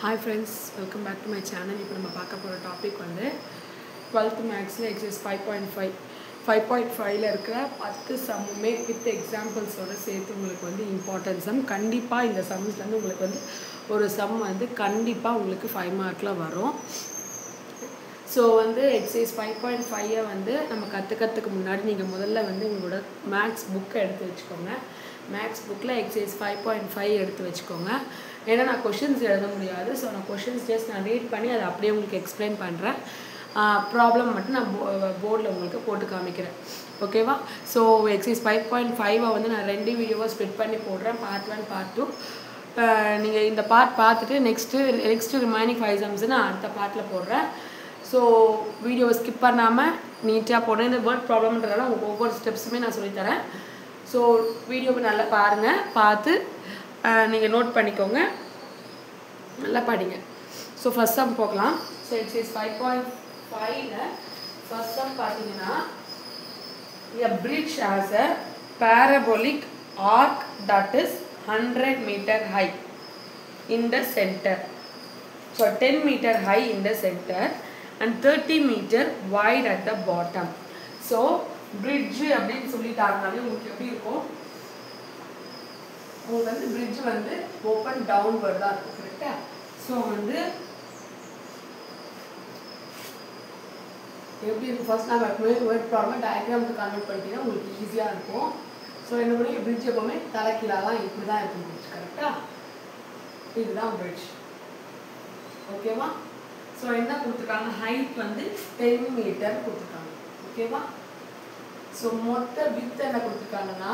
Hi friends, welcome back to my channel. இப்போ நம்ம பார்க்க போகிற டாபிக் வந்து 12th மேக்ஸில் எக்ஸைஸ் 5.5ல இருக்கிற 10 சம்முமே வித் எக்ஸாம்பிள்ஸோடு சேர்த்து உங்களுக்கு வந்து இம்பார்ட்டன்ட் சம். கண்டிப்பாக இந்த சம்ஸ்லேருந்து உங்களுக்கு வந்து ஒரு சம் வந்து கண்டிப்பாக உங்களுக்கு 5 மார்க்கில் வரும். ஸோ வந்து எக்ஸைஸ் 5.5 வந்து நம்ம கற்றுக்கிறதுக்கு முன்னாடி நீங்கள் முதல்ல வந்து உங்களோட மேக்ஸ் புக்கை எடுத்து வச்சுக்கோங்க. மேக்ஸ் புக்கில் எக்ஸைஸ் 5.5 எடுத்து வச்சுக்கோங்க. ஏன்னா நான் கொஷின்ஸ் எழுத முடியாது. ஸோ நான் கொஷின்ஸ் ஜஸ்ட் நான் ரீட் பண்ணி அதை அப்படியே உங்களுக்கு எக்ஸ்பிளைன் பண்ணுறேன். ப்ராப்ளம் மட்டும் நான் போர்டில் உங்களுக்கு போட்டு காமிக்கிறேன். ஓகேவா? ஸோ எக்ஸைஸ் 5.5 வந்து நான் 2 வீடியோவாக ஸ்ப்ளிட் பண்ணி போடுறேன். Part 1 part 2. நீங்கள் இந்த பார்ட் பார்த்துட்டு நெக்ஸ்ட்டு ரிமைனிங் 5 சம்ஸ் நான் அடுத்த பார்ட்டில் போடுறேன். ஸோ வீடியோவை ஸ்கிப் பண்ணாமல் நீட்டாக போடுறேன். இந்த வேர்ட் ப்ராப்ளம்ன்றதால உங்களுக்கு ஒவ்வொரு ஸ்டெப்ஸுமே நான் சொல்லித்தரேன். ஸோ வீடியோவை நல்லா பாருங்கள். பார்த்து நீங்கள் நோட் பண்ணிக்கோங்க, நல்லா படிங்க. ஸோ ஃபஸ்ட் சம் போகலாம். ஸோ எக்ஸைஸ் 5.5ல ஃபஸ்ட் சம் பார்த்தீங்கன்னா, a bridge has a parabolic arc that is 100 meter high in the center. So 10 meter high in the center and 30 meter wide at the bottom. So bridge அப்படின்னு சொல்லிட்டாங்கனாலே உங்களுக்கு எப்படி இருக்கும்? உங்களுக்கு வந்து bridge வந்து open downward தான் இருக்கும். கரெக்டா? ஸோ வந்து எப்படி இருக்கும்? ஃபர்ஸ்ட் நம்ம வேர்ட் ப்ராப்ளம் டயக்ராமுக்கு கன்வெர்ட் பண்ணிட்டீங்கன்னா உங்களுக்கு ஈஸியாக இருக்கும். ஸோ என்ன பண்ணி bridge எப்பவுமே தலைக்கீழாலாம் இப்படி தான் இருக்கும் bridge. கரெக்டா? இதுதான் bridge. ஓகேவா? ஸோ என்ன கொடுத்துருக்காங்க? ஹைட் வந்து 10 மீட்டர் கொடுத்துருக்காங்க. ஓகேவா? ஸோ மொத்த வித் என்ன கொடுத்துருக்காங்கன்னா,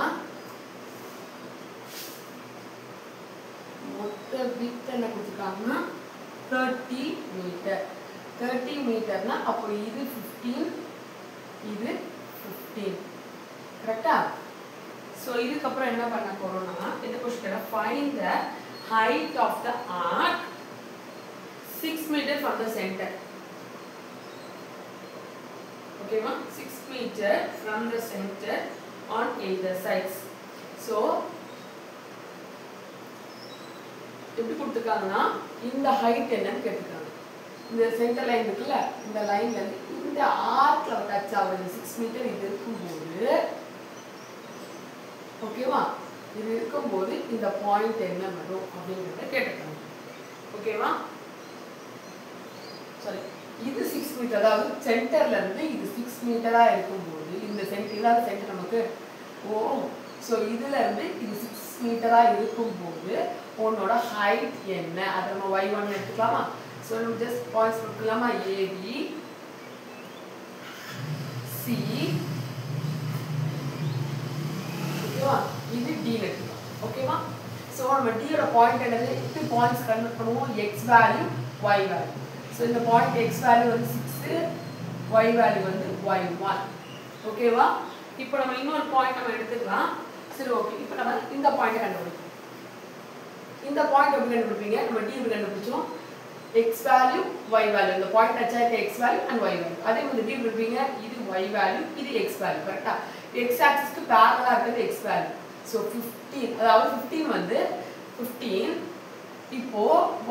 மொத்த வித் என்ன கொடுத்துருக்காங்கன்னா 30 மீட்டர். 30 மீட்டர்னா அப்போ இது 15, இது 15. கரெக்டா? ஸோ இதுக்கப்புறம் என்ன பண்ண போறோம்னா, இந்த question find the height of the arc 6 meter from the center. Okay ma? 6 meter from the center on either sides. So எப்படி கொடுத்துருக்காங்கன்னா, இந்த ஹைட் என்னன்னு கேட்டுருக்காங்க. இந்த சென்டர் லைன் இருக்குல்ல, இந்த லைன்ல இருந்து இந்த ஆர்க்ல டச் ஆகுது 6 மீட்டர். இது இருக்கும்போது ஓகேவா, இது இருக்கும்போது இந்த பாயிண்ட் என்ன வரும் அப்படிங்கிறத கேட்டுருக்காங்க. ஓகேவா? சாரி, இது 6 மீட்டர், அதாவது சென்டர்ல இருந்து இது 6 மீட்டரா இருக்கும்போது இந்த சென்டர் சென்டர் நமக்கு ஸோ இதுல இருந்து இது 6 மீட்டரா இருக்கும்போது உன்னோட ஹைட் என்ன, அதை நம்ம y1 எடுத்துக்கலாமா? ஸோ நம்ம ஜஸ்ட் பாயிண்ட்ஸ் கொடுக்கலாமா? ஏபி சி, ஓகேவா? இது டி எடுத்துக்கலாம். ஓகேவா? ஸோ நம்ம டியோட பாயிண்ட் என்னது? 2 பாயிண்ட்ஸ் கன்வெர்ட் பண்ணுவோம். X value, Y value. So இந்த பாயிண்ட் எக்ஸ் வேல்யூ வந்து 6, ஒய் வேல்யூ வந்து y1. ஓகேவா? இப்போ நம்ம இன்னொரு பாயிண்ட் நம்ம எடுத்துக்கலாம். சரி, ஓகே. இப்போ நம்ம இந்த பாயிண்ட் கண்டுபிடிப்போம். இந்த பாயிண்ட் எப்படி கண்டுபிடிப்பீங்க? நம்ம டி எப்படி கண்டுபிடிச்சோம்? X value, Y value. இந்த பாயிண்ட் டச் ஆகிட்ட x value and y value. அதே மாதிரி டி எடுப்பீங்க, இது ஒய் வேல்யூ, இது எக்ஸ் வேல்யூ. கரெக்டா? எக்ஸ் ஆக்சிஸ்க்கு பேரலா இருக்கிறது எக்ஸ் வேல்யூ. ஸோ 15, அதாவது 15 வந்து 15. இப்போ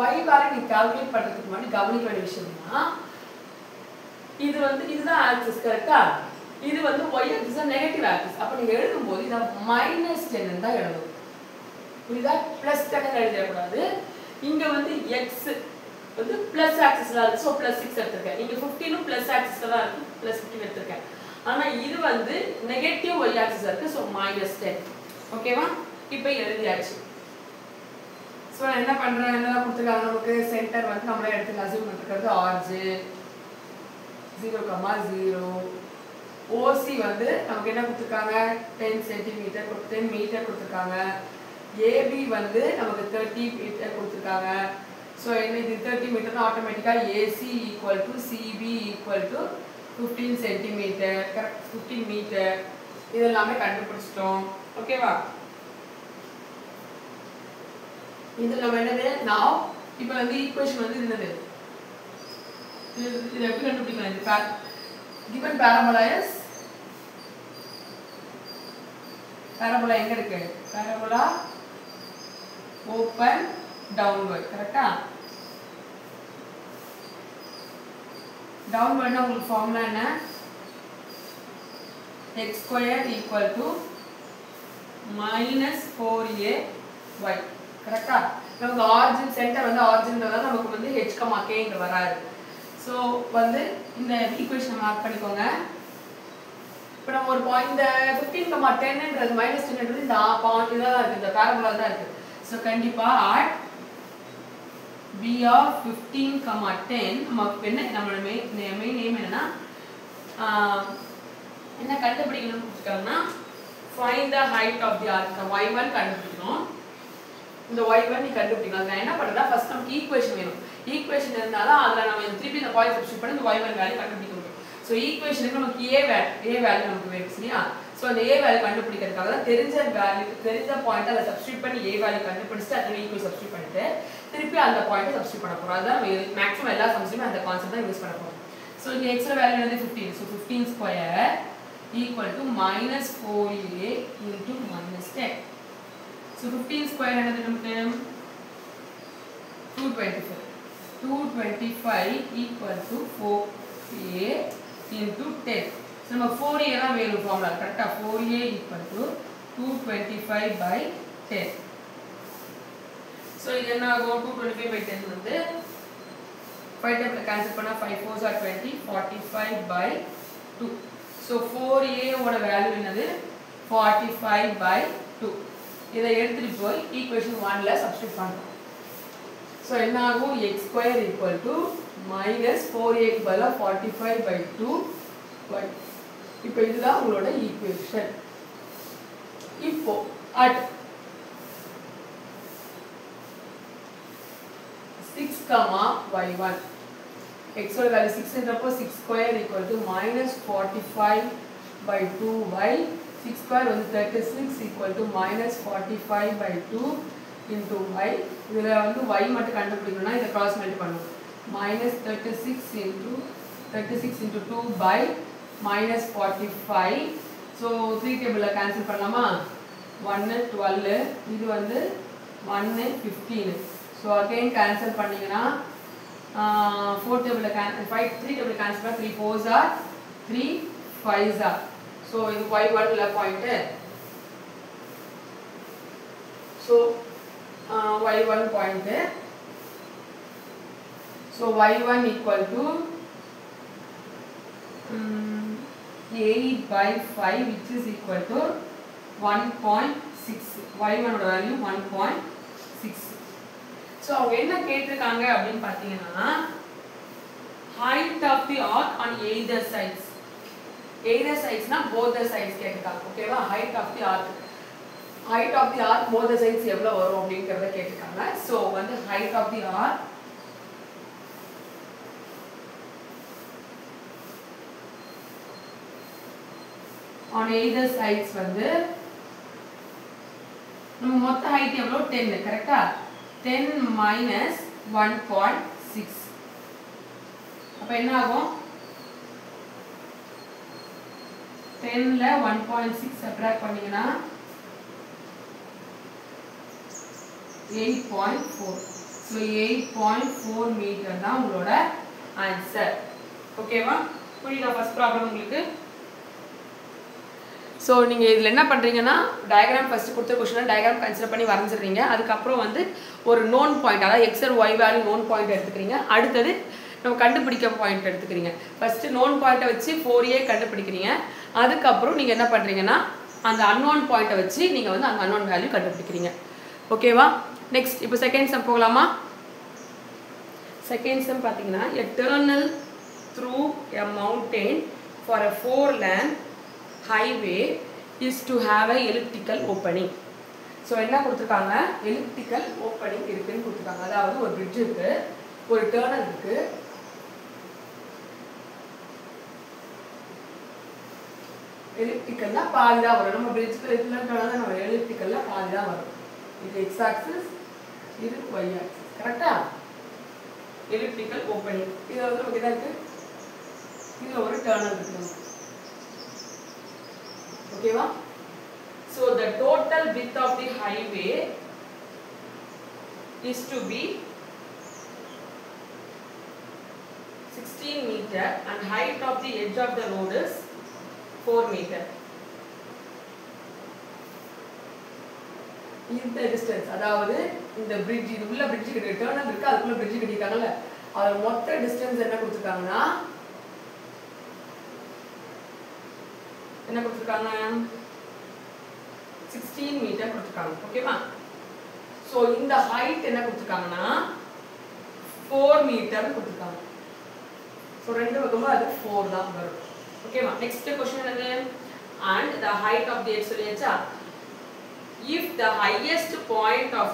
y வேல்யூ நீ கால்குலேட் பண்றதுக்கு முன்னாடி கவனிக்க வேண்டிய விஷயம்னா, இது வந்து இதுதான் ஆக்சிஸ். கரெக்டா? இது வந்து y ஆக்சிஸ் நெகட்டிவ் ஆக்சிஸ். அப்ப நீங்க எழுதும்போது இத -10 தான் எழுதணும். புரியுதா? +10 எழுத கூடாது. இங்க வந்து x வந்து பிளஸ் ஆக்சிஸ்ல இருக்கு. சோ +6 எடுத்துக்கேன். இங்க 15 பிளஸ் ஆக்சிஸ்ல தான் இருக்கு. +15 எடுத்துக்கேன். ஆனா இது வந்து நெகட்டிவ் y ஆக்சிஸ் இருக்கு. சோ -10. ஓகேவா? இப்போ எழுதியாச்சு. ஸோ என்ன பண்ணுறேன், என்னெல்லாம் கொடுத்துருக்காங்க நமக்கு? சென்டர் வந்து நம்மளே எடுத்து அசியூம் பண்ணிருக்கிறது ஆர்ஜின் 0,0. ஓசி வந்து நமக்கு என்ன கொடுத்துருக்காங்க? 10 சென்டிமீட்டர், 10 மீட்டர் கொடுத்துருக்காங்க. ஏபி வந்து நமக்கு 30 மீட்டர் கொடுத்துருக்காங்க. ஸோ என்ன இது 30 மீட்டர்னா ஆட்டோமேட்டிக்காக AC equal to CB equal to 15 centimetre. Correct? 15 metre. இது எல்லாமே கண்டுபிடிச்சிட்டோம். ஓகேவா? இது நம்ம என்னது? நான் இப்போ வந்து ஈக்குவேஷன் வந்து என்னது? இது எப்படி கண்டுபிடிக்கலாம்? இது given parabola is parabola எங்க இருக்கு? parabola open downward. கரெக்ட்டா? டவுன் பண்ணா உங்களுக்கு ஃபார்முலா என்ன x square equal to minus 4ay கரெக்ட்டா நமக்கு ஆரிஜின் சென்டர் வந்து ஆரிஜின்ன்றதால நமக்கு வந்து h, k இங்க வராது சோ வந்து இந்த ஈக்குவேஷனை மார்க் பண்ணிக்கோங்க இப்போ நம்ம ஒரு பாயிண்ட் இந்த 15, 10ன்றது -10ன்றது இந்த பாயிண்ட் இதா இருக்கு இந்த பாராபோலா தான் இருக்கு சோ கண்டிப்பா at b of 15, 10 நமக்கு என்ன நம்மளோட மெயின் நேம் என்னன்னா என்ன கண்டுபிடிக்கணும்னு கொடுத்துட்டாங்கன்னா find the height of the arc y1 கண்டுபிடிக்கணும் இந்த y1 நீ கண்டுபிடிக்கணும் நான் என்ன பண்றேன்னா ஃபர்ஸ்ட் நமக்கு ஈக்குவேஷன் வேணும் ஈக்குவேஷன் இருந்தால அதுல நம்ம திருப்பி இந்த பாயிண்ட் சப்ஸ்டிட்யூட் பண்ணி இந்த y1 வேல்யூ கண்டுபிடிக்க முடியும் சோ ஈக்குவேஷனுக்கு நமக்கு a வேல்யூ நமக்கு வேணும் சரியா சோ அந்த a வேல்யூ கண்டுபிடிக்கிறதுக்காக தான் தெரிஞ்ச பாயிண்ட் அத சப்ஸ்டிட்யூட் பண்ணி a வேல்யூ கண்டுபிடிச்சிட்டு அதோட ஈக்குவேஷன் சப்ஸ்டிட்யூட் பண்ணிட்டு திருப்பி அந்த பாயிண்ட் சப்ஸ்டிட்யூட் பண்ண போறோம் அதான் மேக்ஸிமம் எல்லா சம்ஸ்லயும் அந்த கான்செப்ட் தான் யூஸ் பண்ண போறோம் சோ இங்க x வேல்யூ வந்து 15 so 15 square equal to minus 4a into minus 10. So 15 square என்னது நமக்கு 225. 225 equal to 4a into 10. So நம்ம 4a தான் வேணும் ஃபார்முலா கரெக்ட்டா 4a equal to 225 by 10. So இது என்ன ஆகும் 225 by 10 வந்து 5 டைம்ல கேன்சல் பண்ணா 5 4s are 20 45 by 2. So 4a ஓட வேல்யூ என்னது 45 by 2 இதை எடுத்துட்டு போய் ஈக்குவேஷன் 1 ல சப்ஸ்டிட்யூட் பண்றோம் சோ என்ன ஆகும் x square equal to minus 4a க்கு பதிலா 45 by 2 y இப்போ இதுதான் உங்களோட ஈக்குவேஷன் இப்போ at 6, y1 x ஓட value 6 ன்றப்போ 6 square equal to minus 45 by 2y 6 square வந்து 36 equal to minus 45 by 2 into y இதுல வந்து y மட்டும் கண்டுபிடிக்கணும்னா இத கிராஸ் மல்டிப்ளை பண்ணனும் minus 36 into 2 by minus 45 so 3 டேபிள்ல கேன்சல் பண்ணலாமா 1 12 இது வந்து 1 15 so again cancel பண்ணீங்கனா 4 table 3 table cancel பண்ணா 3 4s are 3 5s are so இது y1 ல point so y1 point so y1 equal to 8 by 5 which is equal to 1.6 y1 ஓட value 1.6 So அவங்க என்ன கேட்டிருக்காங்க அப்படினு பாத்தீங்கன்னா height of the arc on either sides னா both the sides கேட்டிருக்காங்க ஓகேவா height of the arc both the sides எவ்வளவு வரும் அப்படிங்கறத கேட்டிருக்காங்க சோ வந்து height of the arc on either sides வந்து நம்ம மொத்த height எவ்வளவு 10 கரெக்ட்டா 10 minus 1.6 அப்ப என்ன ஆகும் 10 ல 1.6 சப்ட்ராக்ட் பண்ணீங்கனா 8.4 so 8.4 மீட்டர் தான் உங்களோட ஆன்சர் ஓகேவா புரியுதா ஃபர்ஸ்ட் ப்ராப்ளம் உங்களுக்கு சோ நீங்க இதுல என்ன பண்றீங்கன்னா டயகிராம் ஃபர்ஸ்ட் கொடுத்த क्वेश्चन டயகிராம் கன்சிடர் பண்ணி வரைஞ்சிரீங்க அதுக்கு அப்புறம் வந்து ஒரு நோன் பாயிண்ட் அதாவது x and y value known point எடுத்துக்கிறீங்க அடுத்து நம்ம கண்டுபிடிக்க பாயிண்ட் எடுத்துக்கிறீங்க ஃபர்ஸ்ட் நோன் பாயிண்ட வச்சு 4a கண்டுபிடிக்கிறீங்க அதுக்கு அப்புறம் நீங்க என்ன பண்றீங்கன்னா அந்த unknown பாயிண்ட வச்சு நீங்க வந்து அந்த unknown வேல்யூ கண்டுபிடிக்கிறீங்க ஓகேவா நெக்ஸ்ட் இப்போ செகண்ட் சம் போகலாமா செகண்ட் சம் பாத்தீங்கன்னா a tunnel through a mountain for a 4-lane highway is to have a elliptical opening so என்ன கொடுத்திருக்காங்க elliptical opening இருக்குன்னு கொடுத்திருக்காங்க அதாவது ஒரு bridge இருக்கு ஒரு tunnel இருக்கு ellipticalனா பாதி தான் வரும் நம்ம bridge இருக்குன்றனால நம்ம ellipticalல பாதி தான் வரும் இது x axis இது y axis கரெக்ட்டா elliptical opening இது வந்து நமக்கு என்ன இருக்கு இதுல ஒரு tunnel இருக்கு okay va so the total width of the highway is to be 16 meter and height of the edge of the road is 4 meter. இந்த distance அதாவது இந்த bridge இது உள்ள bridge கிட்ட டர்னல் இருக்கு அதுக்குள்ள bridge கட்டிட்டாங்கல அது மொத்த distance என்ன கொடுத்திருக்காங்கன்னா என்ன கொடுத்திருக்காங்க 16 மீட்டர் கொடுத்திருக்காங்க ஓகேமா சோ இந்த height என்ன கொடுத்திருக்காங்கன்னா 4 மீட்டர் கொடுத்திருக்காங்க சோ ரெண்டு பக்கமும் அது 4 தான் வரும் ஓகேமா நெக்ஸ்ட் क्वेश्चन என்னது and the height of the edge சொல்லியாச்சா if the highest point of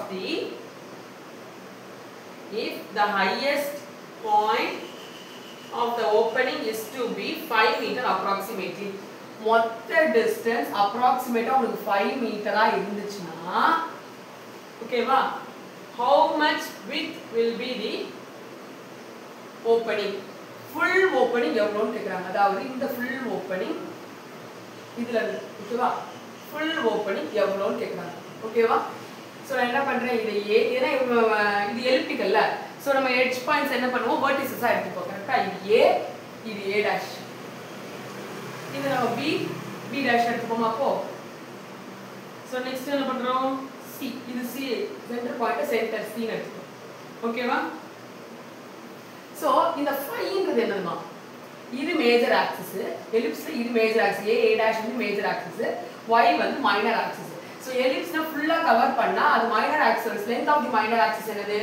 the opening is to be 5 meter approximately மொத்த distance approximate உங்களுக்கு 5 மீட்டரா இருந்துச்சுனா ஓகேவா how much width will be the opening full opening எவ்வளவுன்னு கேக்குறாங்க அதாவது இந்த full opening இதுல ஓகேவா full opening எவ்வளவுன்னு கேக்குறாங்க ஓகேவா சோ நான் என்ன பண்றேன் இதை a ஏனா இது எலிப்டிக்கல்ல சோ நம்ம எட்ஜ் பாயிண்ட்ஸ் என்ன பண்ணுவோம் வெர்டிசஸா எடுத்துப்போம் கரெக்ட்டா இது a இது a dash இது நம்ம b dash எடுத்துப்போமா அப்போ சோ நெக்ஸ்ட் என்ன பண்றோம் c இது c centre point centre c ன்னு எடுத்துப்போம் ஓகேவா சோ இந்த 5 ங்கிறது என்னன்னா இது மேஜர் ஆக்சிஸ் எலிப்ஸ்ல இது மேஜர் ஆக்சிஸ் a dash வந்து மேஜர் ஆக்சிஸ் y வந்து மைனர் ஆக்சிஸ் சோ எலிப்ஸ்னா ஃபுல்லா கவர் பண்ணா அது minor axis length of the minor axis என்னது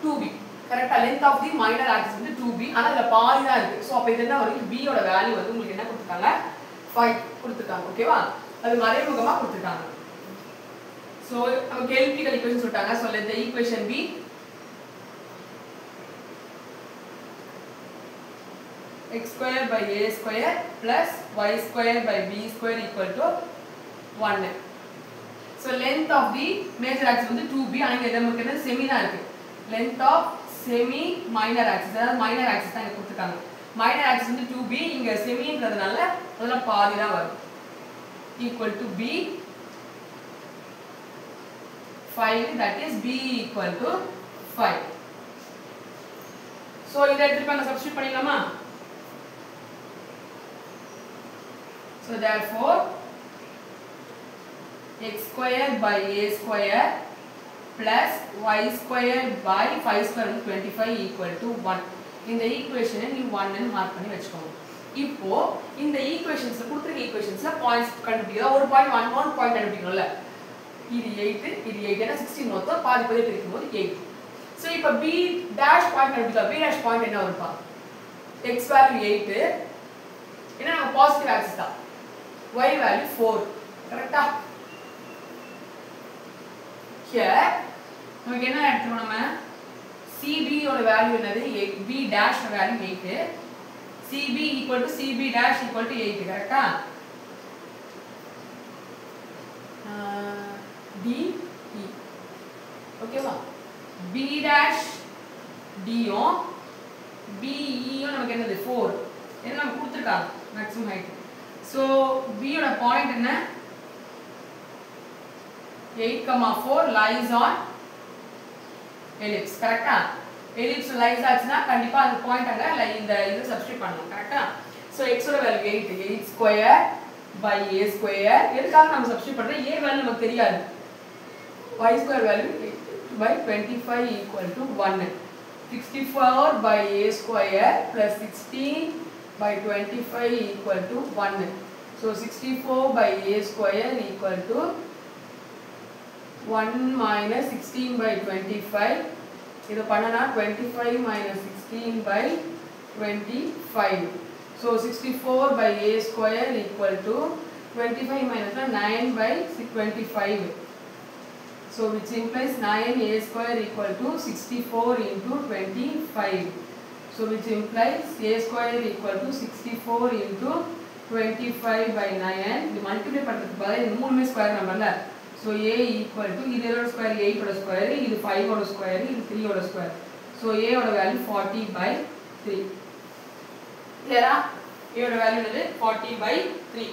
2b கரெக்ட்டா length of the minor axis வந்து 2b ஆனா அதுல பாதி தான் இருக்கு சோ அப்ப இது என்ன வரும் b யோட வேல்யூ வந்து உங்களுக்கு என்ன கொடுத்திருக்காங்க 5 கொடுத்திருக்காங்க ஓகேவா அது மறைமுகமா கொடுத்திருக்காங்க சோ நமக்கு எலிப்டிக்கல் ஈக்குவேஷன் சொல்லிட்டாங்க so let the equation be x square by a square plus y square by b square equal to 1 so length of the major axis வந்து 2b ஆனா இங்க நமக்கு என்ன செமி தான் இருக்கு length of semi minor axis அதாவது minor axis தான் இங்க கொடுத்திருக்காங்க minor axis வந்து 2b இங்க செமின்றதுனால அதனால பாதி தான் வரும் equal to b 5 that is b equal to 5 so இத எடுத்து நம்ம சப்ஸ்டிட்யூட் பண்ணிடலாமா so therefore x square by a square plus y square by 5 square 25 equal to 1 இந்த ஈக்குவேஷனை நீ 1 ன்னு மார்க் பண்ணி வெச்சுக்கோங்க இப்போ இந்த ஈக்குவேஷன்ஸ்ல கொடுத்திருக்க ஈக்குவேஷன்ஸ்ல பாயிண்ட்ஸ் கண்டுபிடிக்க ஒரு பாயிண்ட் 1 பாயிண்ட் கண்டுபிடிக்கணும்ல இது 8 ஏனா 16 மொத்தம் பாதி பாதி பிரிக்கும்போது 8 சோ இப்போ b dash பாயிண்ட் கண்டுபிடிக்கலாம் b dash பாயிண்ட் என்ன வரும்பா x வேல்யூ 8 ஏனா நம்ம பாசிட்டிவ் ஆக்சிஸ் தான் y value 4 கரெக்ட்டா here நமக்கு என்ன எடுத்துறோம் நம்ம cb ஓட வேல்யூ என்னது b dash ஓட value 8 cb equal to cb dash equal to 8 கரெக்ட்டா d e ஓகேவா b dash d யோ b e யோ நமக்கு என்னது 4 என்ன நமக்கு கொடுத்திருக்காங்க மேக்ஸிமம் ஹைட் so b ஓட பாயிண்ட் என்ன 8, 4 lies on ellipse கரெக்ட்டா ellipse lies ஆச்சுனா கண்டிப்பா அந்த பாயிண்ட் அங்க இந்த இது சப்ஸ்டிட்யூட் பண்ணலாம் கரெக்ட்டா so x ஓட value 8 square by a square எதுக்காக நாம சப்ஸ்டிட்யூட் பண்றோம் a வேல்யூ நமக்கு தெரியாது y square value 8 by 25 equal to 1 64 by a square plus 16 by 25 equal to 1 so 64 by a square equal to 1 minus 16 by 25 idu panana 25 minus 16 by 25 so 64 by a square equal to 25 minus 9 by 25 so which implies 9 a square equal to 64 into 25 so which implies a square equal to 64 into 25 by 9 இது multiply பண்றதுக்கு பதிலா இந்த மூணுமே square நம்பர்ல so a equal to இதோட square 8 ஓட square இது 5 ஓட ஸ்கொயர் இது 3 ஓட ஸ்கொயர் so a ஓட வேல்யூ 40 by 3 கிளியரா a ஓட வேல்யூ என்னது 40 by 3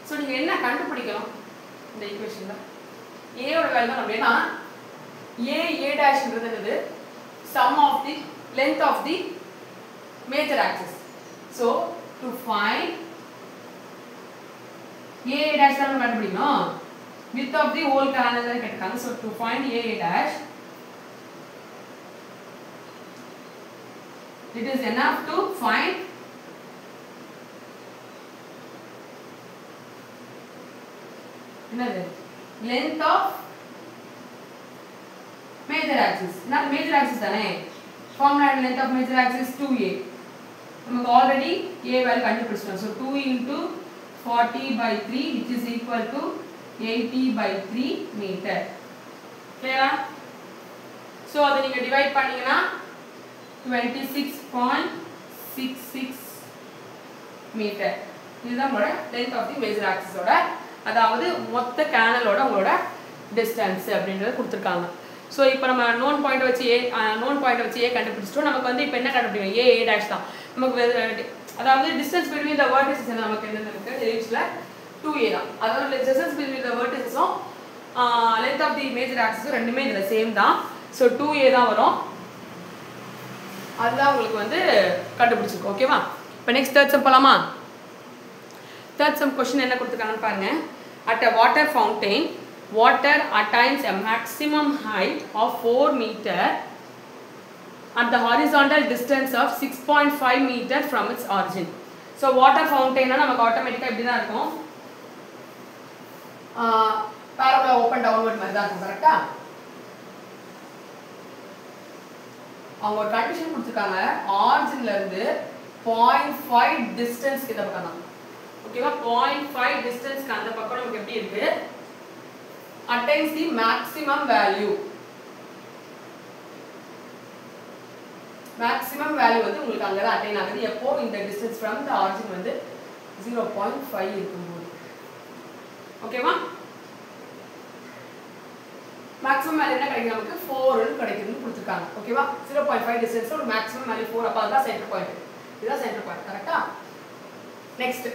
so நீங்க என்ன கண்டுபிடிக்கணும் இந்த ஈக்குவேஷன்ல A ஓட வேல்யூ தான் அப்படினா a dash-ன்றது என்னது sum of the length of the major axis. So to find a dash தான் கண்டுபிடிக்கணும். width of the whole canal தான் கேட்காங்க. So to find a dash, it is enough to find length of major axis. Not major axis தானே. Formula length of major axis 2a. நமக்கு already a value கண்டுபிடிச்சிட்டோம். So 2 into 40/3 which is equal to 80/3 meter. Clear? So அதை நீங்க divide பண்ணீங்கன்னா 26.66 metre. இதுதான் உங்களோட length of the major axis ஓட, அதாவது மொத்த கேனலோட உங்களோட டிஸ்டன்ஸ் அப்படின்றத கொடுத்துருக்காங்க. ஸோ இப்போ நம்ம நோன் பாயிண்ட் வச்சு ஏ கண்டுபிடிச்சிட்டோம். நமக்கு வந்து இப்போ என்ன கண்டுபிடிக்கணும்? ஏ டேஷ் தான் நமக்கு. அதாவது டிஸ்டன்ஸ் பிட்வீன் த வெர்டிசஸ் நமக்கு என்ன இருக்குது? டெரிவேஷன்ல 2a தான். அதாவது டிஸ்டன்ஸ் பிட்வீன் த வெர்டிசஸும் லென்த் ஆஃப் தி மேஜர் ஆக்சிஸும் ரெண்டுமே இதில் சேம் தான். ஸோ 2a தான் வரும். அதுதான் உங்களுக்கு வந்து கண்டுபிடிச்சிருக்கோம். ஓகேவா? இப்போ நெக்ஸ்ட் தேர்ட் சம் போகலாமா? தேர்ட் சம் கொஸ்டின் என்ன கொடுத்துருக்காங்கன்னு பாருங்க. At a water fountain water attains a maximum height of 4 meter at the horizontal distance of 6.5 meter from its origin. So water fountain na namak automatically இப்படி தான் இருக்கும். parabola open downward மாதிரி தான் இருக்கும். கரெக்ட்டா? அவங்க ஒரு கண்டிஷன் கொடுத்திருக்காங்க. ஆரிஜின்ல இருந்து 0.5 டிஸ்டன்ஸ் கிட்ட பக்கம் தான். ஓகேவா? 0.5 டிஸ்டன்ஸ்க்கு அந்த பக்கம் நமக்கு எப்படி இருக்கு? attains the maximum value. maximum value வந்து உங்களுக்கு அங்க தான் அட்டைன் ஆகுது. எப்போ இந்த distance from the origin வந்து 0.5 இருக்கும்போது. ஓகேவா? maximum value என்ன கிடைக்கும்? நமக்கு 4 ன்னு கிடைக்குதுன்னு கொடுத்திருக்காங்க. ஓகேவா? 0.5 distance ஒரு maximum value 4. அப்ப அதான் சென்டர் பாயிண்ட். இதுதான் சென்டர் பாயிண்ட். கரெக்ட்டா? நெக்ஸ்ட்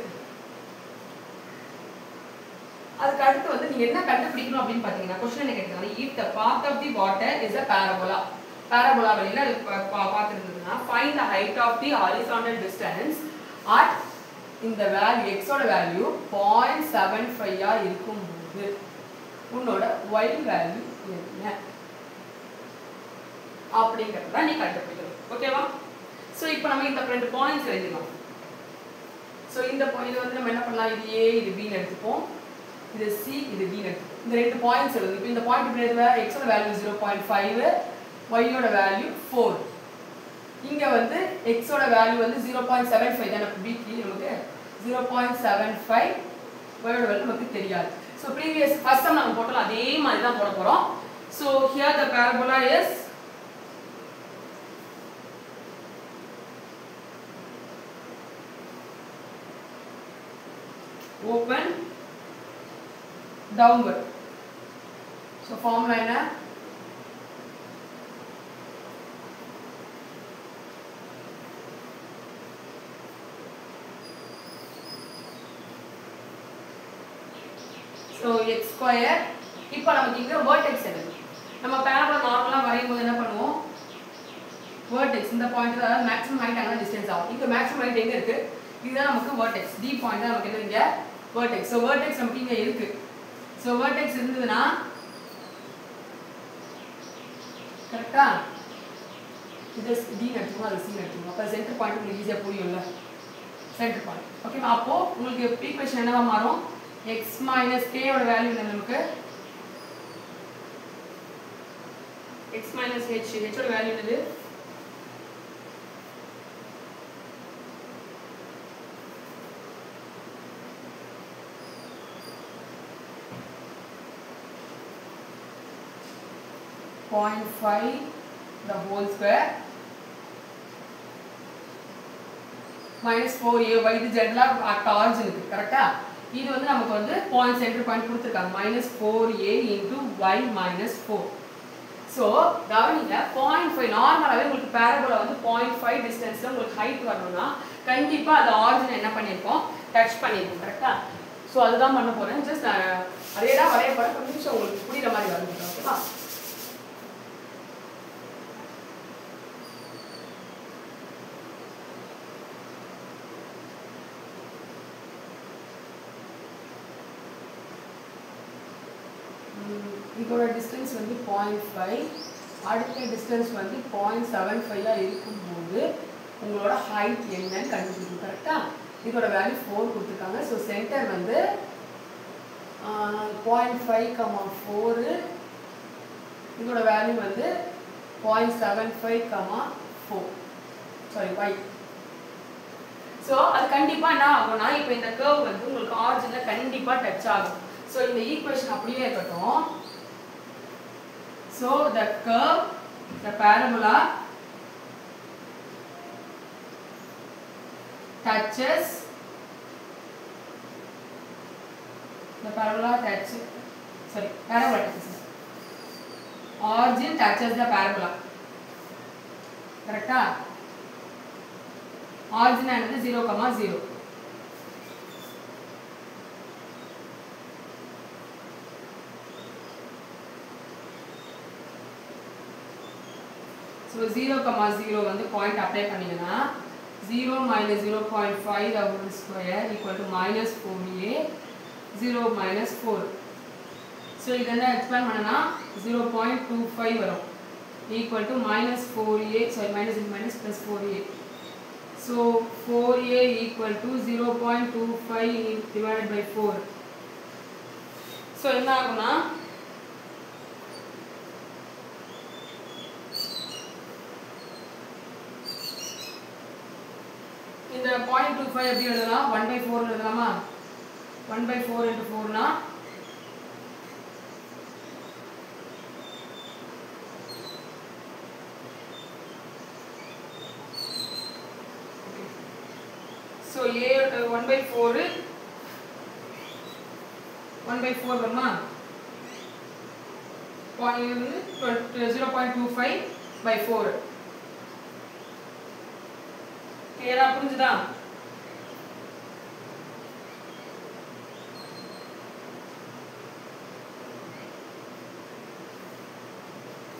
அதுக்கு அடுத்து வந்து நீங்க என்ன கண்டுபிடிக்கணும் அப்படின்னு பாத்தீங்கன்னா क्वेश्चन என்ன கேக்குறாங்க? if the path of the water is a parabola. parabola வழியில பாத்துட்டீங்கன்னா find the height of the horizontal distance at இந்த வேல்யூ x ஓட வேல்யூ 0.75 ஆ இருக்கும்போது உன்னோட y வேல்யூ என்ன அப்படிங்கறத நீ கண்டுபிடிக்கணும். ஓகேவா? சோ இப்போ நம்ம இந்த ரெண்டு பாயிண்ட்ஸ் எழுதிடலாம். சோ இந்த பாயிண்ட் வந்து நம்ம என்ன பண்ணலாம்? இது a இது b ன்னு எடுத்துப்போம். இது c இது d ன்னு. இந்த ரெண்டு பாயிண்ட்ஸ் எழுது. இப்போ இந்த பாயிண்ட் இப்படி எழுதுவா x ஓட வேல்யூ 0.5 y ஓட வேல்யூ 4. இங்க வந்து x ஓட வேல்யூ வந்து 0.75 தான். நமக்கு b3 நமக்கு 0.75 y ஓட வேல்யூ நமக்கு தெரியாது. சோ previous first time நம்ம போட்டோம் அதே மாதிரி தான் போட போறோம். So here the parabola is open downward. So formula என்ன? So x square. இப்போ நமக்கு இங்க vertex என்ன? நம்ம parabola நார்மலா வரையும்போது என்ன பண்ணுவோம்? vertex இந்த பாயிண்ட் தான் maximum height அங்க distance ஆகும். இங்க maximum height எங்க இருக்கு? இதுதான் நமக்கு vertex. D பாயிண்ட் தான் நமக்கு இங்க vertex. So vertex நமக்கு இங்க இருக்கு. So vertex இருந்ததுனா கரெக்ட்டா? இது D எடுத்துக்கோ அது C எடுத்துக்கோ. அப்ப சென்டர் பாயிண்ட் உங்களுக்கு ஈஸியா புரியும்ல. Centre point. ஓகேவா? அப்போ உங்களுக்கு ஈக்குவேஷன் என்னவா மாறும்? x - k ஓட வேல்யூ என்ன நமக்கு? x - h ஓட வேல்யூ என்னது? .5 the whole square minus 4a y இது ஜெனரலா ஆர்ஜினுக்கு கரெக்ட்டா? இது வந்து நமக்கு வந்து பாயிண்ட் சென்டர் பாயிண்ட் கொடுத்திருக்காங்க -4a into y minus 4. So கவனிங்க 0.5 நார்மலாவே உங்களுக்கு parabola வந்து 0.5 டிஸ்டன்ஸ்ல உங்களுக்கு ஹைட் வரணும்னா கண்டிப்பா அது ஆரிஜின் என்ன பண்ணிருக்கோம்? டச் பண்ணிருக்கோம். கரெக்ட்டா? சோ அதுதான் பண்ண போறேன். ஜஸ்ட் அதே தான் வரைய போகிறேன். கொஞ்சம் உங்களுக்கு புரியுற மாதிரி வரைஞ்சிடும். ஓகேவா? இதோட டிஸ்டன்ஸ் வந்து 0.5, அடுத்த டிஸ்டன்ஸ் வந்து 0.75 இருக்கும்போது உங்களோட ஹைட் என்னன்னு கண்டுபிடிக்கணும். கரெக்டாக? இதோட வேல்யூ 4 கொடுத்துருக்காங்க. ஸோ சென்டர் வந்து 0.5, 4, இதோட வேல்யூ வந்து 0.75, 4, சாரி 5. ஸோ அது கண்டிப்பாக என்ன ஆகும்னா, இப்போ இந்த கர்வ் வந்து உங்களுக்கு ஆரிஜினில் கண்டிப்பாக டச் ஆகும். ஸோ இந்த ஈக்குவேஷன் அப்படியே இருக்கட்டும். So the curve, the parabola touches, parabola touches origin touches the parabola. கரெக்டா? origin ஆனது 0,0. So 0,0 வந்து பாயிண்ட் அப்ளை பண்ணீங்கன்னா 0 minus 0.5 the whole square equal to minus 4a, 0 minus 4. So இதெல்லாம் எக்ஸ்பேண்ட் பண்ணனா 0.25 வரும் equal to minus 4a, sorry minus plus 4a. So 4a equal to 0.25 divided by 4. So என்ன ஆகும்னா இந்த 0.25 எப்படி எழுதலாம்? 1/4 எழுதலாமா? 1/4 into 4 னா so a 1/4 வருமா? 0.25/4. கிளியரா புரிஞ்சுதா?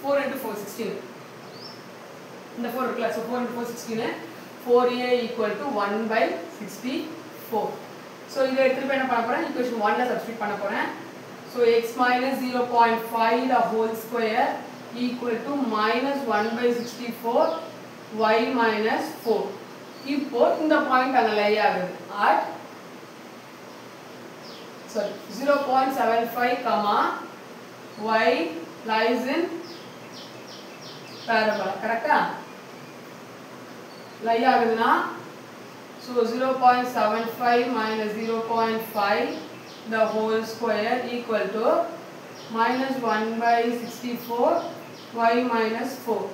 four into 4 16. இந்த 4 இருக்குல்ல, so 4 into 4 16. 4a equal to 1/64. so இதை எடுத்துட்டு என்ன பண்ண போறேன்? equation 1 ல சப்ஸ்டிட்யூட் பண்ண போறேன். so x minus 0.5 the whole square equal to minus 1/64 y minus 4. இப்போ இந்த பாயிண்ட் அங்க லை ஆகுது at 0.75, y lies in parabola. கரெக்ட்டா? லை ஆகுதுனா so 0.75 minus 0.5 the whole square equal to minus 1/64 y minus 4.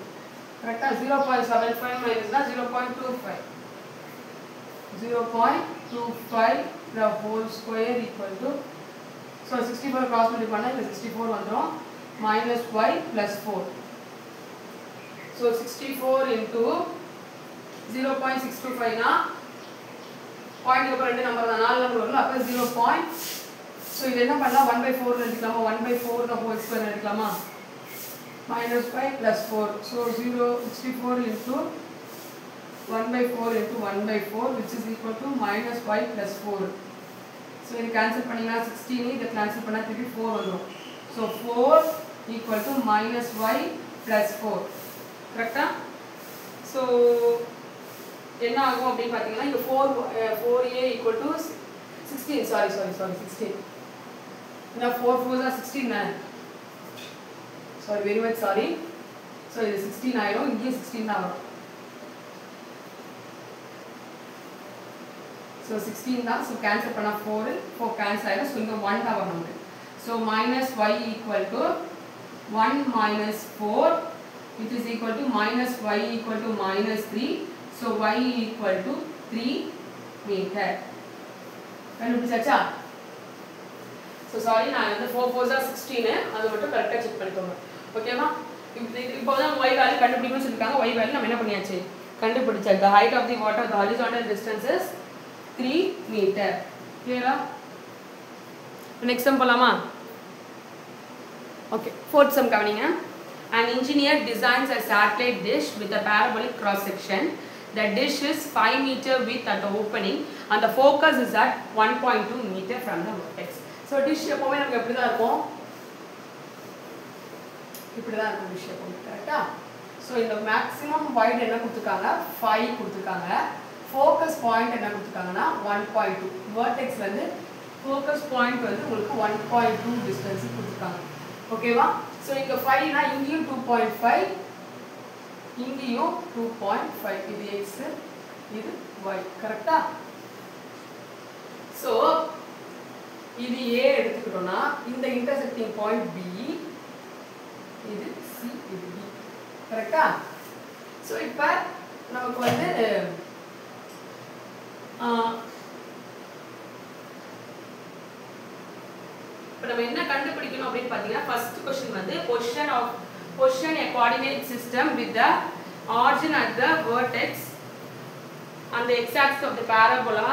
கரெக்ட்டா? 0.75 minus na 0.25. 0.25 the whole square equal to, so 64 cross multiply பண்ணா இந்த 64 வந்துரும் minus y plus 4. so 64 into 0.625 னா பாயிண்ட்க்கு அப்புறம் ரெண்டு நம்பர் தான், 4 நம்பர் வரும்ல, அப்ப 0. so இது என்ன பண்ணலாம்? 1/4 எடுத்துக்கலாமா? 1/4 the whole square எடுத்துக்கலாமா? minus 5 plus 4. so 64 into 1/4 into 1/4 which is equal to minus y plus 4. so இது கேன்சல் பண்ணீங்கன்னா 16, இதை கேன்சல் பண்ணா திருப்பி 4 வந்துரும். so 4 equal to minus y plus 4. கரெக்ட்டா? so என்ன ஆகும் அப்படி பாத்தீங்கன்னா இங்க 4a equal to 16, sorry 16. now 4 4s are 16 man. sorry very much sorry. so இது 16 ஆயிடும், இங்கே 16 தான் வரும். so 16 தான், so cancel பண்ணா 4 cancel ஆயிடும், so இங்க 1 தான் வரும். so minus y equal to 1 minus 4 which is equal to minus y equal to minus 3. so y equal to 3 meter. கண்டுபிடிச்சாச்சா? so sorry நான் வந்து 4 4s are 16 அது மட்டும் கரெக்ட்டா செக் பண்ணிக்கோங்க. ஓகேவா? இப்போதான் y வேல்யூ கண்டுபிடிக்கணும்னு சொல்லிருக்காங்க. y வேல்யூ நம்ம என்ன பண்ணியாச்சு? கண்டுபிடிச்சாச்சு. the height of the water, the horizontal distance is 3 meter. clear? Next sum போலாமா? ஓகே, ஃபோர்த் சம் கவனிங்க. An engineer designs a satellite dish with a parabolic cross section. The dish is 5 meter width at the opening and the focus is at 1.2 meter from the vertex. So dish எப்பவுமே நமக்கு எப்படி தான் இருக்கும்? இப்படி தான் இருக்கும் dish எப்பவுமே, கரெக்ட்டா? So இந்த maximum wide என்ன கொடுத்திருக்காங்க? 5 கொடுத்திருக்காங்க. Focus point என்ன கொடுத்திருக்காங்கன்னா 1.2. vertex வந்து focus point வந்து உங்களுக்கு 1.2 distance கொடுத்திருக்காங்க. ஓகேவா? So இங்க 5 னா இங்கேயும் 2.5, இங்கேயும் 2.5. இது x, இது y, கரெக்ட்டா? So இது a எடுத்துக்கிட்டோம்னா இந்த intersecting point b, இது c, இது b, கரெக்ட்டா? So இப்போ நமக்கு வந்து இப்போ நம்ம என்ன கண்டுபிடிக்கணும் அப்படினு பாத்தீங்கன்னா ஃபர்ஸ்ட் क्वेश्चन வந்து position a coordinate system with the origin at the vertex and the x-axis of the parabola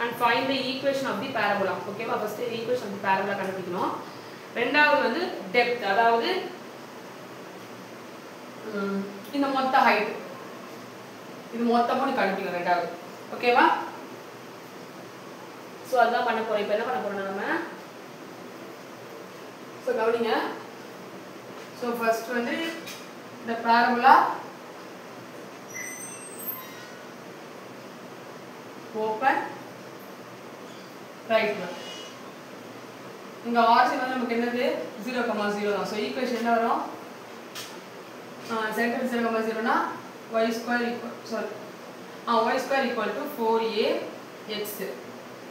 and find the equation of the parabola. ஓகேவா? First equation of the parabola கண்டுபிடிக்கணும். ரெண்டாவது வந்து depth, அதாவது இந்த மொத்த height, இது மொத்தமும் கண்டுபிடிக்கணும் ரெண்டாவது. ஓகேவா? சோ அதான் பண்ண போறோம். இப்போ என்ன பண்ண போறோம் நாம? So கவனிங்க. So first வந்து the parabola open right one. இங்க origin வந்து நமக்கு என்னது 0,0 தான். So equation என்ன வரும்? center 0,0 னா y square equal to 4ax.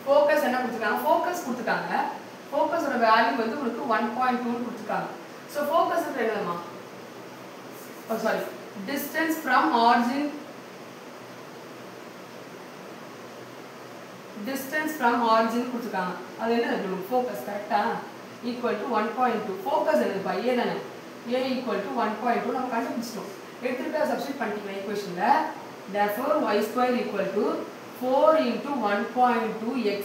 focus என்ன கொடுத்திருக்காங்க? focus கொடுத்திருக்காங்க. focus ஓட வேல்யூ வந்து உங்களுக்கு 1.2 கொடுத்திருக்காங்க. So focus க்கு என்னமா? distance from origin கொடுத்திருக்காங்க. அது என்ன? focus கரெக்ட்டா? equal to 1.2. focus என்னது? a தானே? a equal to 1.2 நம்ம கண்டுபிடிச்சிட்டோம். எடுத்துட்டு சப்ஸ்டிட்யூட் பண்ணிட்டீங்க ஈக்குவேஷன்ல. therefore y square equal to 4 into 1.2x,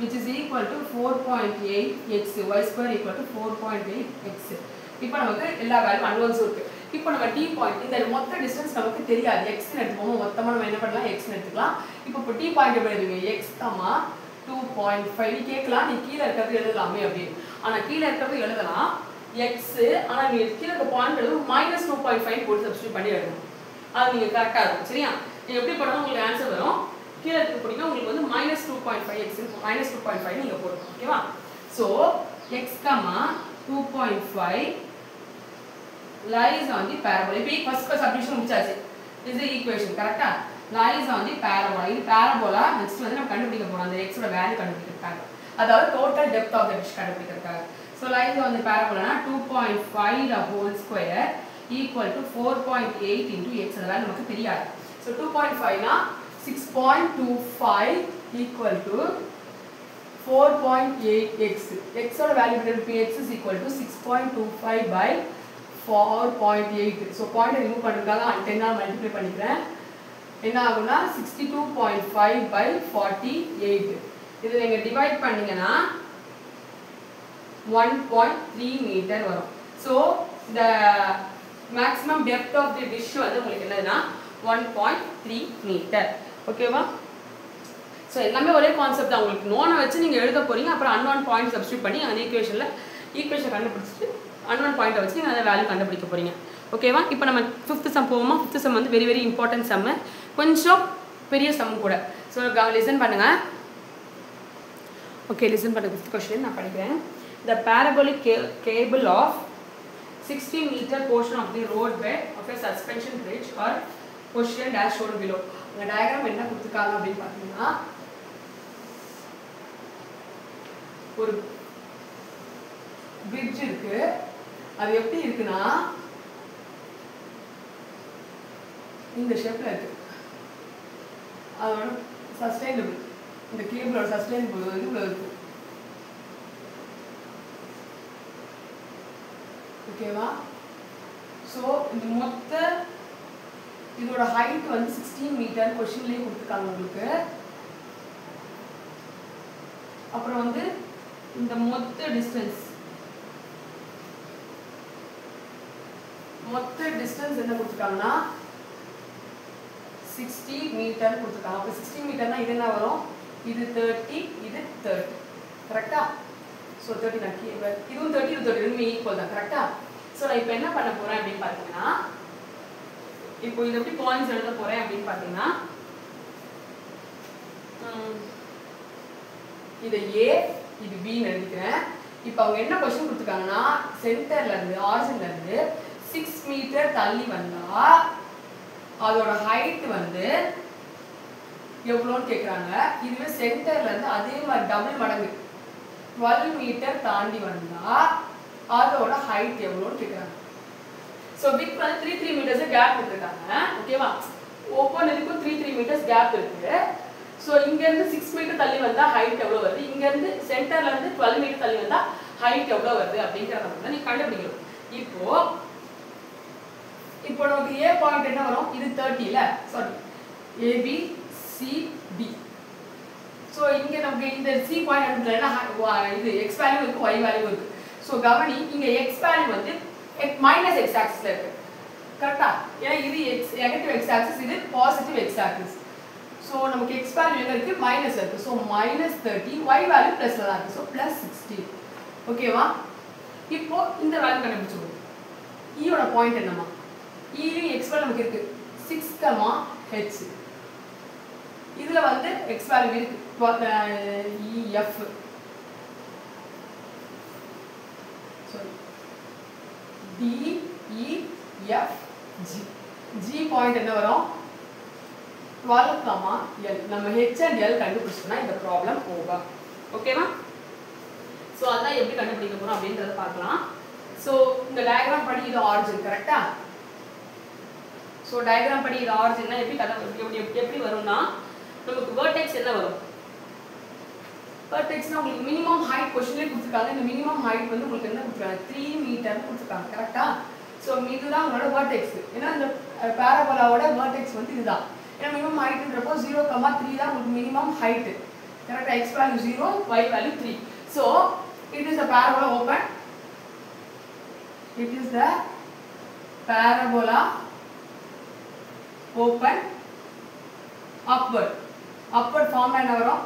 which is equal to 4.8x. y square equal to 4.8x. இப்போ நமக்கு எல்லா வேல்யூ அன்வன்ஸ் இருக்கு. இப்போ நம்ம t பாயிண்ட், இந்த மொத்த டிஸ்டன்ஸ் நமக்கு தெரியாது. x ன்னு எடுத்துப்போம். மொத்தமா நம்ம என்ன பண்ணலாம்? x ன்னு எடுத்துக்கலாம். இப்போ t பாயிண்ட் எப்படி எழுதுவீங்க? x, 2.5 கேக்கலாம். நீ கீழ இருக்கிறது எழுதலாமே அப்படி. ஆனா கீழ இருக்கிறது எழுதலாம் x, ஆனா நீ கீழ இருக்க பாயிண்ட் எழுது -2.5 போட்டு சப்ஸ்டிட்யூட் பண்ணி எழுதணும். அது நீங்க கரெக்ட்டா இருக்கும். சரியா? நீங்க எப்படி பண்ணாலும் உங்களுக்கு ஆன்சர் வரும். கீழ இருக்க படிங்க உங்களுக்கு வந்து -2.5x, -2.5 நீங்க போடணும். ஓகேவா? So x, 2.5 lies on the parabola. இப்போ first subdivision முடிச்சாச்சு. this is the equation, கரெக்ட்டா? lies on the parabola. இது parabola. நெக்ஸ்ட் வந்து நம்ம கண்டுபிடிக்க போறோம் அந்த x ஓட வேல்யூ கண்டுபிடிக்கிறதுக்காக. அதாவது total depth of the dish கண்டுபிடிக்கிறதுக்காக. so lies on the parabola னா 2.5 the whole square equal to 4.8 into x. அந்த வேல்யூ நமக்கு தெரியாது. so 2.5 னா 6.25 equal to 4.8x. x ஓட வேல்யூ எடுத்து x is equal to 6.25 by 4.8. so point remove பண்றதுக்காக 10 all multiply பண்ணிக்கிறேன். என்ன ஆகும்னா 62.5 by 48. இது நீங்க டிவைட் பண்ணீங்கனா 1.3 மீட்டர் வரும். so the maximum depth of the dish வந்து உங்களுக்கு என்னன்னா 1.3 மீட்டர். ஓகேவா? சோ எல்லாமே ஒரே கான்செப்ட் தான். உங்களுக்கு நோனை வச்சு நீங்க எழுத போறீங்க. அப்புறம் அன்னோன் பாயிண்ட் சப்ஸ்டிட்யூட் பண்ணி அந்த ஈக்குவேஷன் கண்டுபிடிச்சிட்டு அன்னோன் பாயிண்ட வச்சு நீங்க அந்த வேல்யூ கண்டுபிடிக்க போறீங்க. ஓகேவா? இப்போ நம்ம 5th சம் போவோமா? 5th சம் வந்து வெரி வெரி இம்பார்ட்டன்ட் சம். கொஞ்சம் பெரிய சம் கூட. சோ லிசன் பண்ணுங்க. ஓகே, லிசன் பண்ணுங்க. 5th क्वेश्चन நான் படிக்கிறேன். The parabolic cable of 60 meter portion of the roadbed of a suspension bridge or position dash shown below. இந்த diagram என்ன கொடுத்திருக்காங்க அப்படி பாத்தீங்கன்னா ஒரு bridge இருக்கு. அது எப்படி இருக்குன்னா இந்த ஷேப்ல இருக்கு. அதோட சஸ்டைனபிள், இந்த கேபிளோட சஸ்டைனபிள் வந்து இவ்வளவு இருக்கு. ஓகேவா? சோ இந்த மொத்த இதோட ஹைட் வந்து 16 மீட்டர் क्वेश्चनலயே கொடுத்திருக்காங்க உங்களுக்கு. அப்புறம் வந்து இந்த மொத்த டிஸ்டன்ஸ் என்ன கொடுத்துருக்காங்கன்னா 60 மீட்டர் கொடுத்துருக்காங்க. அப்போ 60 மீட்டர்னா இது என்ன வரும்? இது 30, இது 30. கரெக்டா? ஸோ 30 நான் இதுவும் 30 இது 30 ரெண்டுமே ஈக்குவல் தான். கரெக்டா? ஸோ நான் இப்போ என்ன பண்ண போகிறேன் அப்படின்னு பார்த்தீங்கன்னா, இப்போ இது எப்படி பாயிண்ட்ஸ் எழுத போகிறேன் அப்படின்னு பார்த்தீங்கன்னா, இது A இது B ன்னு எழுதிக்கிறேன். இப்போ அவங்க என்ன கொஸ்டின் கொடுத்துருக்காங்கன்னா, சென்டர்லேருந்து ஆரிஜின்லேருந்து 6 மீட்டர் தள்ளி வந்தா அதோட ஹைட் வந்து எவ்வளோன்னு கேட்குறாங்க. இதுவே சென்டர்லேருந்து அதே மாதிரி டபுள் மடங்கு 12 மீட்டர் தாண்டி வந்தா அதோட ஹைட் எவ்வளோன்னு கேட்குறாங்க. ஸோ பிக் வந்து 3 மீட்டர்ஸ் கேப் கொடுத்துருக்காங்க. ஓகேவா? ஓப்பன் இதுக்கும் 3 மீட்டர்ஸ் கேப் இருக்கு. ஸோ இங்கேருந்து 6 மீட்டர் தள்ளி வந்தால் ஹைட் எவ்வளோ வருது, இங்கேருந்து சென்டர்லேருந்து 12 மீட்டர் தள்ளி வந்தால் ஹைட் எவ்வளோ வருது அப்படிங்கிறத வந்து நீ கண்டுபிடிக்கணும். இப்போ நமக்கு ஏ பாயிண்ட் என்ன வரும்? இது 30ல சாரி ABCD. ஸோ இங்கே நமக்கு இந்த சி பாயிண்ட் எடுத்துட்டா இது எக்ஸ் வேல்யூ இருக்கு, ஒய் வேல்யூ இருக்கு. ஸோ கவனி, இங்கே எக்ஸ் வேல்யூ வந்து மைனஸ் எக்ஸ் ஆக்சிஸ்ல இருக்கு. கரெக்டா? ஏன்னா இது எக்ஸ் நெகட்டிவ் எக்ஸ் ஆக்சிஸ், இது பாசிட்டிவ் எக்ஸ் ஆக்சிஸ். ஸோ நமக்கு எக்ஸ் வேல்யூ எங்க இருக்கு? மைனஸ் இருக்கு. ஸோ -30, ஒய் வேல்யூ பிளஸ்ல தான் இருக்கு. ஸோ +60. ஓகேவா? இப்போ இந்த வேல்யூ கண்டுபிடிச்சிருவோம். ஈயோட பாயிண்ட் என்னமா? ஈலையும் எக்ஸ் வேல்யூ நமக்கு இருக்கு 6, h. இதுல வந்து எக்ஸ் வேல்யூ இருக்கு EF. Sorry DEF G. G point என்ன வரும்? 12, L. நம்ம H and L கண்டுபிடிச்சோம்னா இந்த ப்ராப்ளம் ஓவர். ஓகேவா? ஸோ அதான் எப்படி கண்டுபிடிக்க போறோம் அப்படின்றத பார்க்கலாம். ஸோ இந்த டயக்ராம் படி இது ஆரிஜின். கரெக்டா? ஸோ டயக்ராம் படி இது ஆரிஜின்னா எப்படி வரும்னா, நமக்கு வெர்டெக்ஸ் என்ன வரும்? வெர்டெக்ஸ்னா உங்களுக்கு மினிமம் ஹைட் क्वेश्चनலே கொடுத்துருக்காங்க. இந்த மினிமம் ஹைட் வந்து உங்களுக்கு என்ன கொடுத்துருக்காங்க? 3 மீட்டர் கொடுத்துருக்காங்க. கரெக்டா? ஸோ இதுதான் உங்களோட வெர்டெக்ஸ். ஏன்னா இந்த பாராபோலாவோட வெர்டெக்ஸ் வந்து இதுதான். ஏன்னா மினிமம் ஹைட்ன்றப்போ 0,3 தான் உங்களுக்கு மினிமம் ஹைட். கரெக்டா? X value 0, Y value 3. So it is a parabola open. It is the parabola open upward. Upward form என்ன வரும்?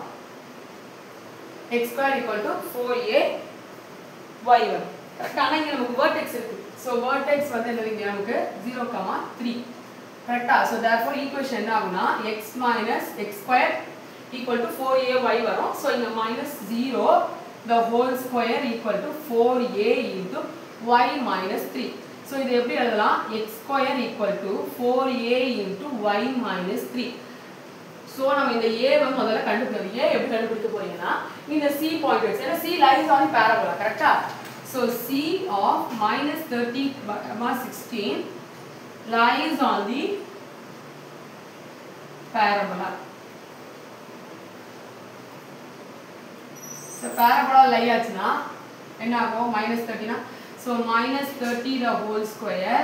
x square equal to 4a y வரும். கரெக்டா? ஆனா இங்க நமக்கு vertex இருக்கு. So vertex வந்து என்னதுங்க? நமக்கு 0,3. கரெக்டா? So therefore equation என்ன ஆகும்னா x minus x square equal to 4ay வரும். So இங்க -0 the whole square equal to 4a into y minus 3. So இது எப்படி எழுதலாம்? x square equal to 4a into y minus 3. So நம்ம இந்த a வந்து முதல்ல கண்டுபிடிக்கணும். a எப்படி கண்டுபிடிக்க போறீங்கன்னா, இந்த c பாயிண்ட் வச்சு, ஏன்னா c lies on the parabola. கரெக்ட்டா? So c of -30/16 lies on the parabola. So parabola lie ஆச்சுனா என்ன ஆகும்? -30 னா, so -30 the whole square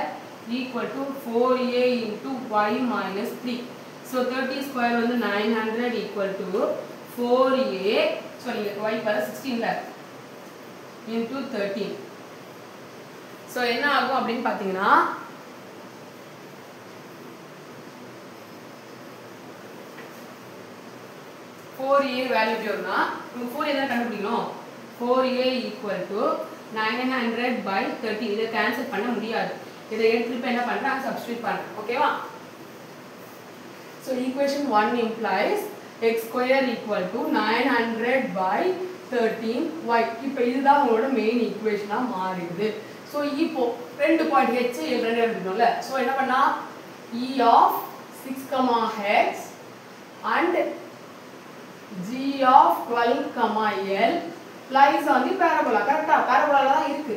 equal to 4a into y minus 3. So 30 square வந்து 900 equal to 4a, sorry y வர 16 ல into 13. So என்ன ஆகும் அப்படின்னு பாத்தீங்கன்னா, 4a வேல்யூ எப்படி வரும்னா, நம்ம 4a தான் கண்டுபிடிக்கணும். 4a equal to 900/13. இதை கேன்சல் பண்ண முடியாது. இதை எடுத்துட்டு என்ன பண்றேன்? சப்ஸ்டிட்யூட் பண்றேன். ஓகேவா? So equation 1 implies x square equal to 900/13y. இப்போ இதுதான் உங்களோட மெயின் ஈக்குவேஷனா மாறிடுது. ஸோ இப்போ ரெண்டு பாயிண்ட் h ரெண்டு எடுத்துட்டோம்ல. ஸோ என்ன பண்ணா e of 6, h and g of 12, l lies on the parabola. கரெக்டா? parabola தான் இருக்கு.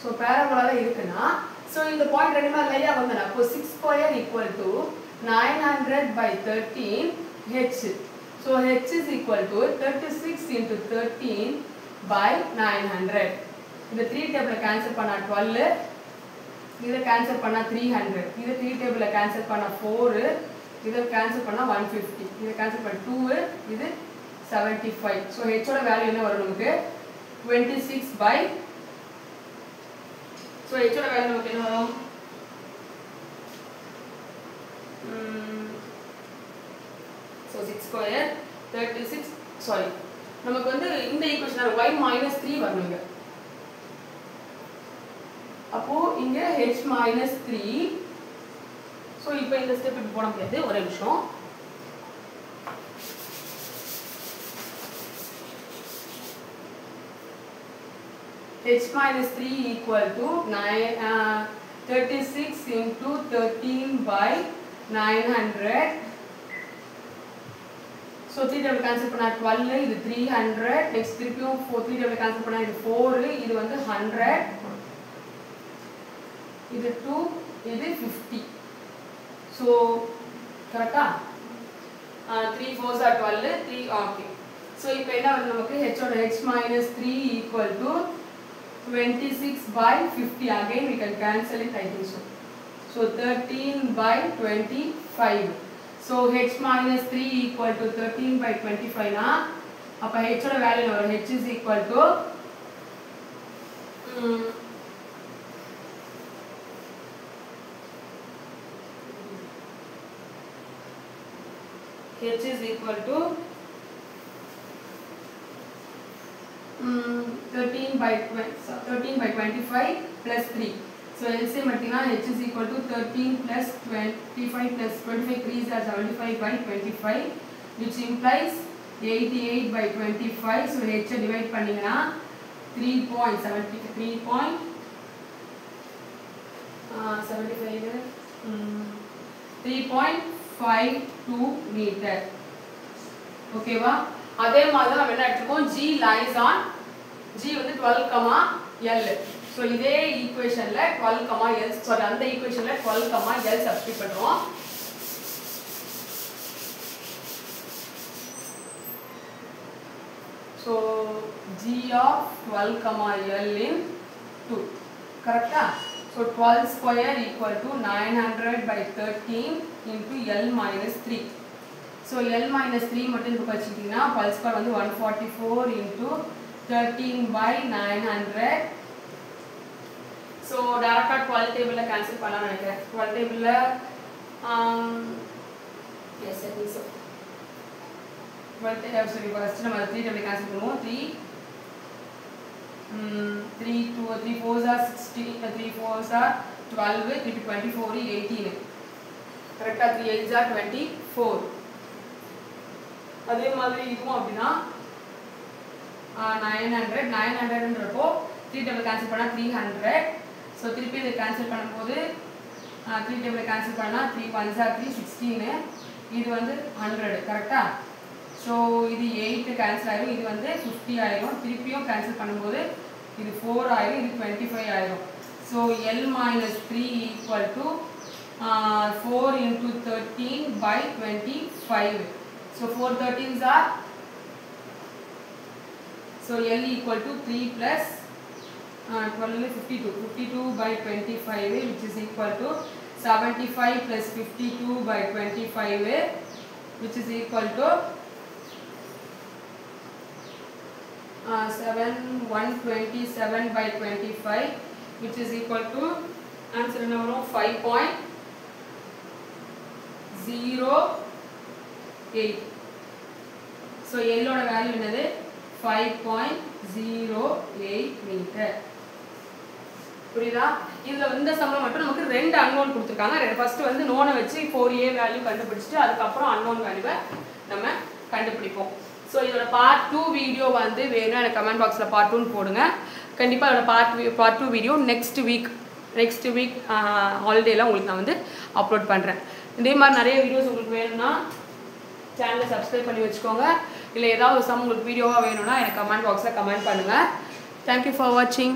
ஸோ parabola தான் இருக்குன்னா, ஸோ இந்த பாயிண்ட் ரெண்டுமே லையா வந்தனா, அப்போ 6 square equal to 900/13 h. So h is equal to 36 into 13/900. இந்த 3 டேபிள கேன்சல் பண்ணா 12, இத கேன்சல் பண்ணா 300, இத 3 டேபிள கேன்சல் பண்ணா 4, இதை கேன்சல் பண்ணால் 150, இதை கேன்சல் பண்ண 2, இது 75. ஸோ ஹெச்சோட வேல்யூ என்ன வரும் நமக்கு 26 ஸோ ஹெச்சோட வேல்யூ நமக்கு என்ன வரும் ஸோ 6 ஸ்கொயர் 36 சாரி நமக்கு வந்து இந்த ஈக்குவேஷன் y minus 3 வரணும் இங்க. அப்போ இங்க h minus 3. ஸோ இப்போ இந்த ஸ்டெப் இப்படி போட முடியாது, ஒரு நிமிஷம். h minus 3 equal to 36 into 13 by 900. So 3 double cancel பண்ணா 12, இது 300. நெக்ஸ்ட் திருப்பியும் 3 டபுள் கேன்சல் பண்ணா இது 4, இது வந்து 100, இது 2, இது 50. ஸோ கரெக்டா 3 4s are 12, 3 ஓகே. ஸோ இப்போ என்ன வருது நமக்கு ஹெச்சோட h minus 3 equal to 26 by 50. Again we can cancel it, I think so. So 13 by 25. So h minus 3 equal to 13 by 25 na. அப்ப h ஓட வேல்யூ வரும் h is equal to h is equal to 13 by 25 plus 3. So LCM எடுத்தீங்கன்னா h is equal to 13 plus 25 plus 25 3s are 75 by 25, which implies 88 by 25. So h divide பண்ணீங்கன்னா 3.52 meter. ஓகேவா? அதே மாதிரி நம்ம என்ன எடுத்துக்கோம், g lies on g வந்து 12, L. So இதே ஈக்குவேஷன்ல 12, L sorry அந்த ஈக்குவேஷன்ல 12, L சப்ஸ்டிட் பண்றோம். So g of 12, L in 2 கரெக்டா? So 12 square equal to 900 by 13 into L minus 3. So L minus 3 மட்டும் இப்போ வச்சுக்கிட்டிங்கன்னா 12 ஸ்கொயர் வந்து 144 into 13 by 900. ஸோ டேரக்டாக 12 டேபிளில் கேன்சல் பண்ணலாம்னு நினைக்கிறேன். 12 டேபிளில் yes I think so 12 table சரி ஃபஸ்ட்டு நம்ம 3 டேபிள் கேன்சல் பண்ணுவோம். 3 4s are 16, 3 4s are 12, 3 24, 18 கரெக்டாக 3 8s are 24. அதே மாதிரி இதுவும் அப்படின்னா 900ன்றப்போ 3 டேபிள் கேன்சல் பண்ணால் 300. ஸோ திருப்பி இதை கேன்சல் பண்ணும்போது 3 டேபிள் கேன்சல் பண்ணால் 3 1s are 3 16, இது வந்து 100 கரெக்டா? ஸோ இது 8 கேன்சல் ஆயிரும், இது வந்து 50 ஆயிரும். திருப்பியும் கேன்சல் பண்ணும்போது இது 4 ஆயிரும், இது 25 ஆயிரும். So L minus 3 equal to 4 into 13 by 25. So 4 13s are, so L equal to 3 plus 12 52 by 25, which is equal to 75 plus 52 by 25, which is equal to 127 by 25, which is equal to answer என்ன வரும் 5.08. so L ஓட value என்னது 5.08 metre. புரியுதா? இதுல இந்த சம்ல மட்டும் நமக்கு ரெண்டு அன்னோன் கொடுத்துருக்காங்க. ஃபர்ஸ்ட் வந்து நோனை வச்சு 4a வேல்யூ கண்டுபிடிச்சிட்டு அதுக்கப்புறம் அன்னோன் வேல்யூவை நம்ம கண்டுபிடிப்போம். ஸோ இதோட பார்ட் 2 வீடியோ வந்து வேணும் எனக்கு கமெண்ட் பாக்ஸில் பார்ட் 2 போடுங்க. கண்டிப்பாக அதோட பார்ட் 2 வீடியோ நெக்ஸ்ட் வீக் ஹாலிடேலாம் உங்களுக்கு நான் வந்து அப்லோட் பண்ணுறேன். இதே மாதிரி நிறைய வீடியோஸ் உங்களுக்கு வேணும்னா சேனலை சப்ஸ்கிரைப் பண்ணி வச்சுக்கோங்க. இல்லை ஏதாவது ஒரு சம் உங்களுக்கு வீடியோவாக வேணும்னா எனக்கு கமெண்ட் பாக்ஸில் கமெண்ட் பண்ணுங்கள். தேங்க்யூ ஃபார் வாட்சிங்.